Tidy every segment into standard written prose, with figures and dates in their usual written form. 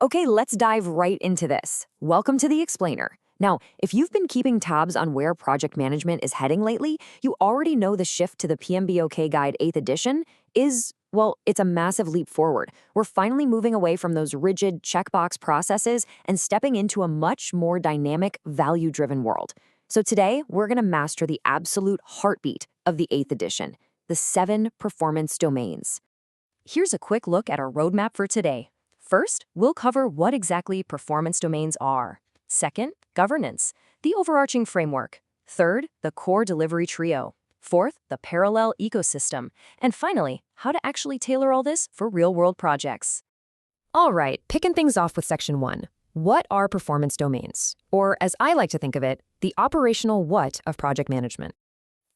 Okay, let's dive right into this. Welcome to the Explainer. Now, if you've been keeping tabs on where project management is heading lately, you already know the shift to the PMBOK Guide 8th edition is, well, it's a massive leap forward. We're finally moving away from those rigid checkbox processes and stepping into a much more dynamic, value-driven world. So today, we're going to master the absolute heartbeat of the 8th edition, the 7 performance domains. Here's a quick look at our roadmap for today. First, we'll cover what exactly performance domains are. Second, governance, the overarching framework. Third, the core delivery trio. Fourth, the parallel ecosystem. And finally, how to actually tailor all this for real-world projects. All right, picking things off with Section 1. What are performance domains? Or, as I like to think of it, the operational what of project management.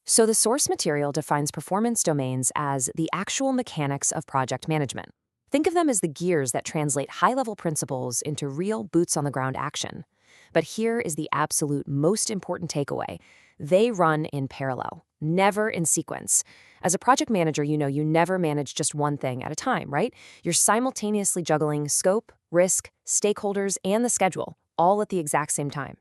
So the source material defines performance domains as the actual mechanics of project management. Think of them as the gears that translate high-level principles into real boots-on-the-ground action. But here is the absolute most important takeaway. They run in parallel, never in sequence. As a project manager, you know you never manage just one thing at a time, right? You're simultaneously juggling scope, risk, stakeholders, and the schedule, all at the exact same time.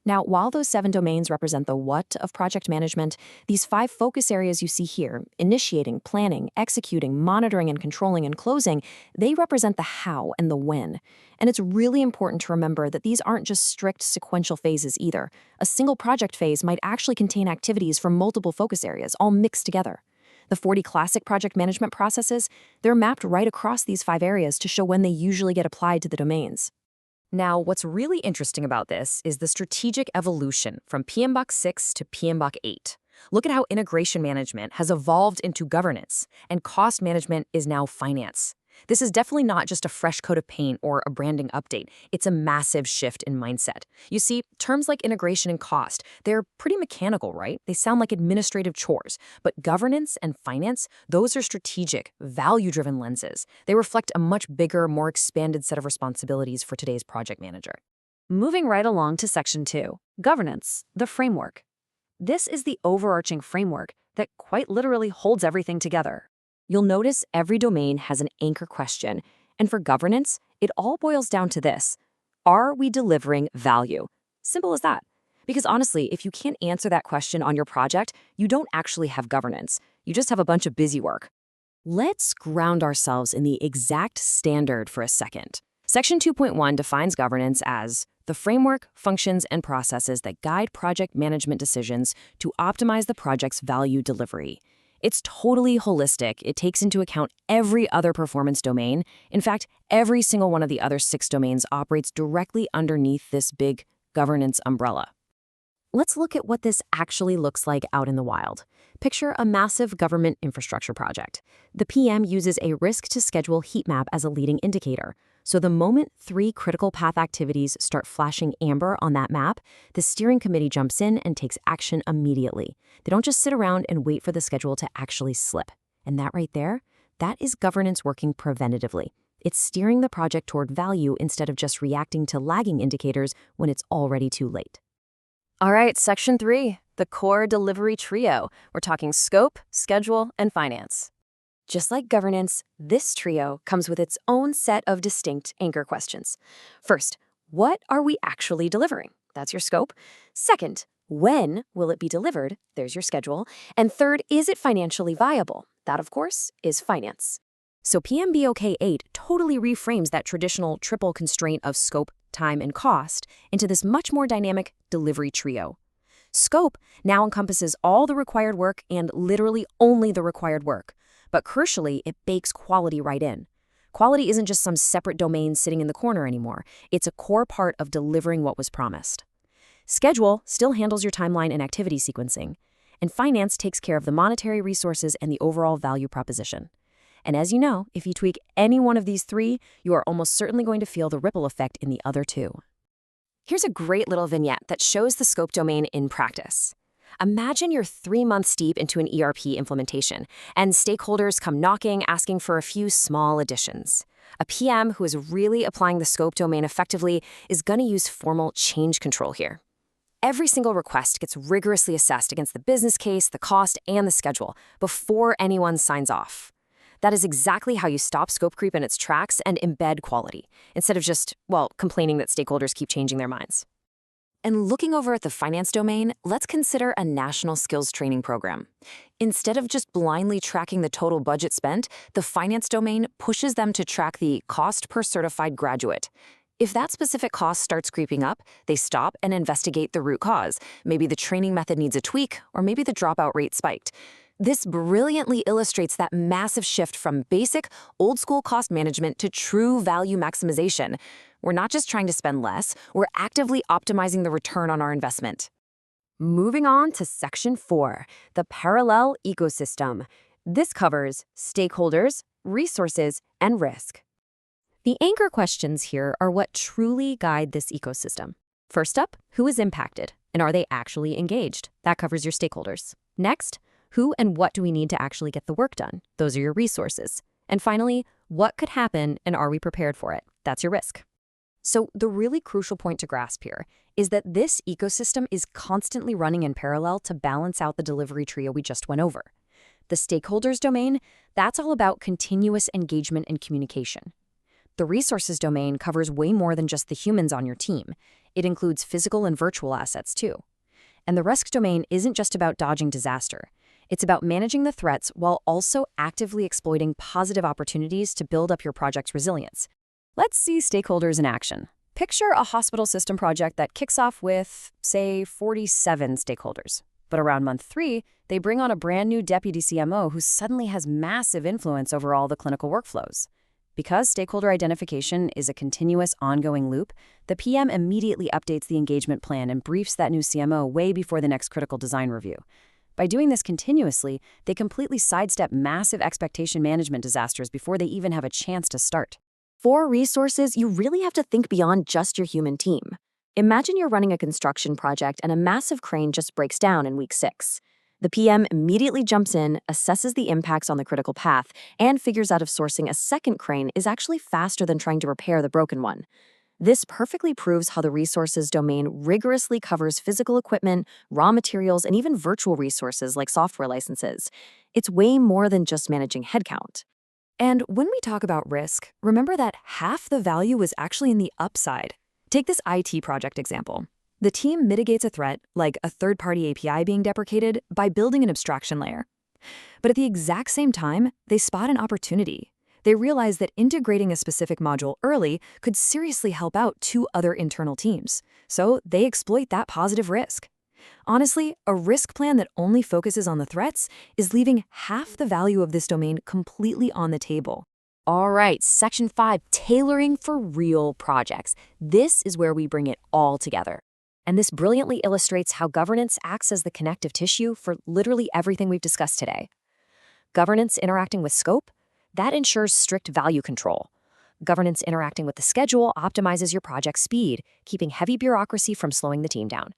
Now, while those 7 domains represent the what of project management, these 5 focus areas you see here, initiating, planning, executing, monitoring, and controlling, and closing, they represent the how and the when. And it's really important to remember that these aren't just strict sequential phases either. A single project phase might actually contain activities from multiple focus areas, all mixed together. The 40 classic project management processes, they're mapped right across these 5 areas to show when they usually get applied to the domains. Now, what's really interesting about this is the strategic evolution from PMBOK 6 to PMBOK 8. Look at how integration management has evolved into governance, and cost management is now finance. This is definitely not just a fresh coat of paint or a branding update. It's a massive shift in mindset. You see, terms like integration and cost, they're pretty mechanical, right? They sound like administrative chores. But governance and finance, those are strategic, value-driven lenses. They reflect a much bigger, more expanded set of responsibilities for today's project manager. Moving right along to Section 2, governance, the framework. This is the overarching framework that quite literally holds everything together. You'll notice every domain has an anchor question, and for governance, it all boils down to this. Are we delivering value? Simple as that. Because honestly, if you can't answer that question on your project, you don't actually have governance. You just have a bunch of busy work. Let's ground ourselves in the exact standard for a second. Section 2.1 defines governance as the framework, functions, and processes that guide project management decisions to optimize the project's value delivery. It's totally holistic. It takes into account every other performance domain. In fact, every single one of the other 6 domains operates directly underneath this big governance umbrella. Let's look at what this actually looks like out in the wild. Picture a massive government infrastructure project. The PM uses a risk-to-schedule heat map as a leading indicator. So the moment 3 critical path activities start flashing amber on that map, the steering committee jumps in and takes action immediately. They don't just sit around and wait for the schedule to actually slip. And that right there, that is governance working preventatively. It's steering the project toward value instead of just reacting to lagging indicators when it's already too late. All right, Section 3, the core delivery trio. We're talking scope, schedule, and finance. Just like governance, this trio comes with its own set of distinct anchor questions. First, what are we actually delivering? That's your scope. Second, when will it be delivered? There's your schedule. And third, is it financially viable? That, of course, is finance. So PMBOK 8 totally reframes that traditional triple constraint of scope, time, and cost into this much more dynamic delivery trio. Scope now encompasses all the required work and literally only the required work. But crucially, it bakes quality right in. Quality isn't just some separate domain sitting in the corner anymore. It's a core part of delivering what was promised. Schedule still handles your timeline and activity sequencing. And finance takes care of the monetary resources and the overall value proposition. And as you know, if you tweak any one of these 3, you are almost certainly going to feel the ripple effect in the other 2. Here's a great little vignette that shows the scope domain in practice. Imagine you're 3 months deep into an ERP implementation, and stakeholders come knocking, asking for a few small additions. A PM who is really applying the scope domain effectively is going to use formal change control here. Every single request gets rigorously assessed against the business case, the cost, and the schedule before anyone signs off. That is exactly how you stop scope creep in its tracks and embed quality, instead of just, well, complaining that stakeholders keep changing their minds. And looking over at the finance domain, let's consider a national skills training program. Instead of just blindly tracking the total budget spent, the finance domain pushes them to track the cost per certified graduate. If that specific cost starts creeping up, they stop and investigate the root cause. Maybe the training method needs a tweak, or maybe the dropout rate spiked. This brilliantly illustrates that massive shift from basic, old-school cost management to true value maximization. We're not just trying to spend less, we're actively optimizing the return on our investment. Moving on to Section 4, the parallel ecosystem. This covers stakeholders, resources, and risk. The anchor questions here are what truly guide this ecosystem. First up, who is impacted, and are they actually engaged? That covers your stakeholders. Next, who and what do we need to actually get the work done? Those are your resources. And finally, what could happen and are we prepared for it? That's your risk. So the really crucial point to grasp here is that this ecosystem is constantly running in parallel to balance out the delivery trio we just went over. The stakeholders domain, that's all about continuous engagement and communication. The resources domain covers way more than just the humans on your team. It includes physical and virtual assets too. And the risk domain isn't just about dodging disaster. It's about managing the threats while also actively exploiting positive opportunities to build up your project's resilience. Let's see stakeholders in action. Picture a hospital system project that kicks off with, say, 47 stakeholders. But around month 3, they bring on a brand new deputy CMO who suddenly has massive influence over all the clinical workflows. Because stakeholder identification is a continuous, ongoing loop, the PM immediately updates the engagement plan and briefs that new CMO way before the next critical design review. By doing this continuously, they completely sidestep massive expectation management disasters before they even have a chance to start. For resources, you really have to think beyond just your human team. Imagine you're running a construction project and a massive crane just breaks down in week 6. The PM immediately jumps in, assesses the impacts on the critical path, and figures out if sourcing a second crane is actually faster than trying to repair the broken one. This perfectly proves how the resources domain rigorously covers physical equipment, raw materials, and even virtual resources like software licenses. It's way more than just managing headcount. And when we talk about risk, remember that half the value is actually in the upside. Take this IT project example. The team mitigates a threat, like a third-party API being deprecated, by building an abstraction layer. But at the exact same time, they spot an opportunity. They realize that integrating a specific module early could seriously help out 2 other internal teams. So they exploit that positive risk. Honestly, a risk plan that only focuses on the threats is leaving half the value of this domain completely on the table. All right, Section 5, tailoring for real projects. This is where we bring it all together. And this brilliantly illustrates how governance acts as the connective tissue for literally everything we've discussed today. Governance interacting with scope, that ensures strict value control. Governance interacting with the schedule optimizes your project's speed, keeping heavy bureaucracy from slowing the team down.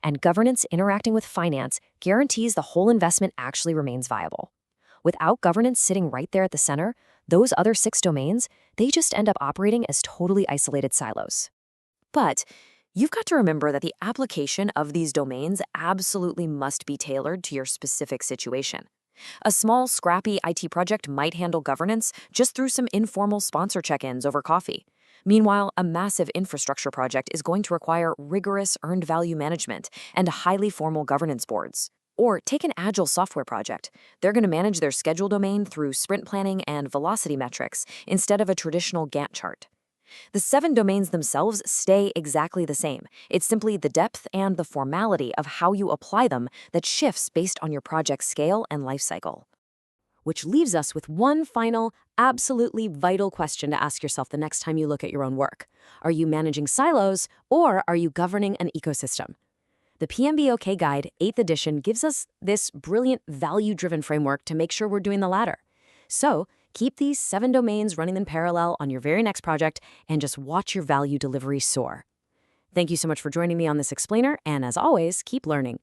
And governance interacting with finance guarantees the whole investment actually remains viable. Without governance sitting right there at the center, those other 6 domains, they just end up operating as totally isolated silos. But you've got to remember that the application of these domains absolutely must be tailored to your specific situation. A small, scrappy IT project might handle governance just through some informal sponsor check-ins over coffee. Meanwhile, a massive infrastructure project is going to require rigorous earned value management and highly formal governance boards. Or take an agile software project. They're going to manage their schedule domain through sprint planning and velocity metrics instead of a traditional Gantt chart. The 7 domains themselves stay exactly the same. It's simply the depth and the formality of how you apply them that shifts based on your project's scale and life cycle. Which leaves us with one final, absolutely vital question to ask yourself the next time you look at your own work. Are you managing silos, or are you governing an ecosystem? The PMBOK Guide, 8th edition, gives us this brilliant value-driven framework to make sure we're doing the latter. So, keep these 7 domains running in parallel on your very next project and just watch your value delivery soar. Thank you so much for joining me on this explainer, and as always, keep learning.